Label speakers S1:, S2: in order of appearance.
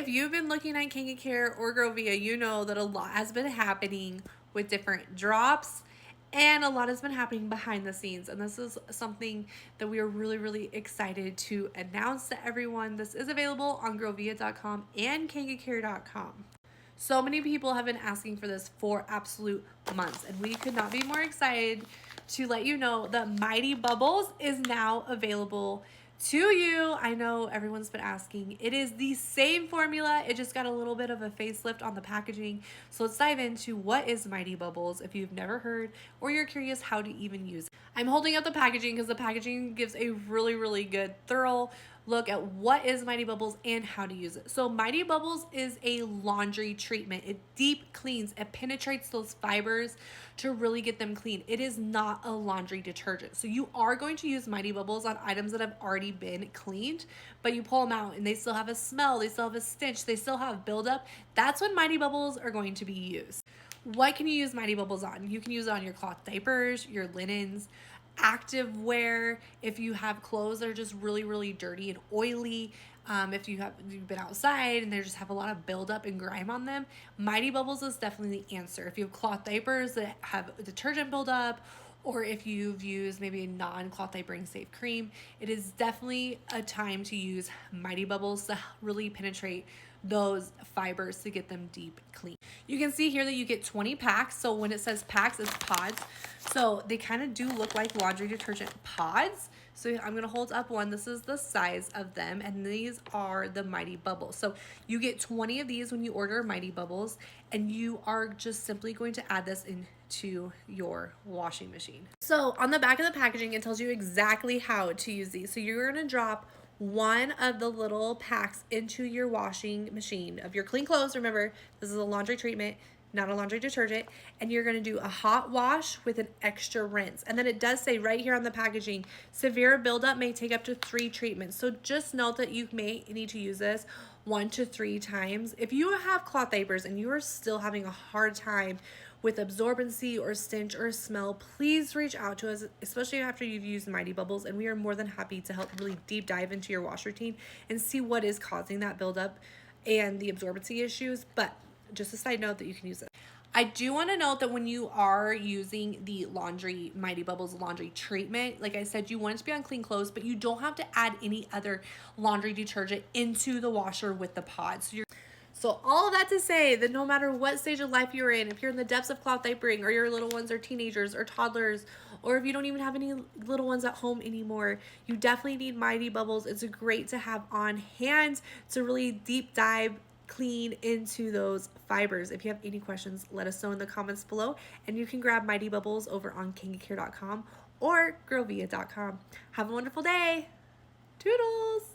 S1: If you've been looking at Care or GroVia, you know that a lot has been happening with different drops, and a lot has been happening behind the scenes. And this is something that we are really, really excited to announce to everyone. This is available on GroVia.com and Care.com. So many people have been asking for this for absolute months, and we could not be more excited to let you know that Mighty Bubbles is now available to you. I know everyone's been asking. It is the same formula. It just got a little bit of a facelift on the packaging. So let's dive into what is Mighty Bubbles if you've never heard or you're curious how to even use it. I'm holding up the packaging because the packaging gives a really, really good, thorough look at what is Mighty Bubbles and how to use it. So Mighty Bubbles is a laundry treatment. It deep cleans, it penetrates those fibers to really get them clean. It is not a laundry detergent. So you are going to use Mighty Bubbles on items that have already been cleaned, but you pull them out and they still have a smell, they still have a stench, they still have buildup. That's when Mighty Bubbles are going to be used. What can you use Mighty Bubbles on? You can use it on your cloth diapers, your linens, active wear, if you have clothes that are just really, really dirty and oily, if you've been outside and they just have a lot of buildup and grime on them, Mighty Bubbles is definitely the answer. If you have cloth diapers that have detergent buildup, or if you've used maybe a non-cloth diapering safe cream, it is definitely a time to use Mighty Bubbles to really penetrate those fibers to get them deep clean. You can see here that you get 20 packs. So when it says packs, it's pods. So they kind of do look like laundry detergent pods. So I'm gonna hold up one. This is the size of them, and these are the Mighty Bubbles. So you get 20 of these when you order Mighty Bubbles, and you are just simply going to add this into your washing machine. So on the back of the packaging, it tells you exactly how to use these. So you're gonna drop one of the little packs into your washing machine of your clean clothes. Remember, this is a laundry treatment, not a laundry detergent, and you're going to do a hot wash with an extra rinse. And then it does say right here on the packaging, severe buildup may take up to 3 treatments. So just note that you may need to use this 1 to 3 times. If you have cloth diapers and you are still having a hard time with absorbency or stench or smell, please reach out to us, especially after you've used Mighty Bubbles, and we are more than happy to help really deep dive into your wash routine and see what is causing that buildup and the absorbency issues. But just a side note that you can use it. I do want to note that when you are using the Mighty Bubbles laundry treatment, like I said, you want it to be on clean clothes, but you don't have to add any other laundry detergent into the washer with the pod. So all of that to say that no matter what stage of life you're in, if you're in the depths of cloth diapering, or your little ones are teenagers or toddlers, or if you don't even have any little ones at home anymore, you definitely need Mighty Bubbles. It's great to have on hand to really deep dive clean into those fibers. If you have any questions, let us know in the comments below, and you can grab Mighty Bubbles over on Care.com or GroVia.com. Have a wonderful day. Toodles!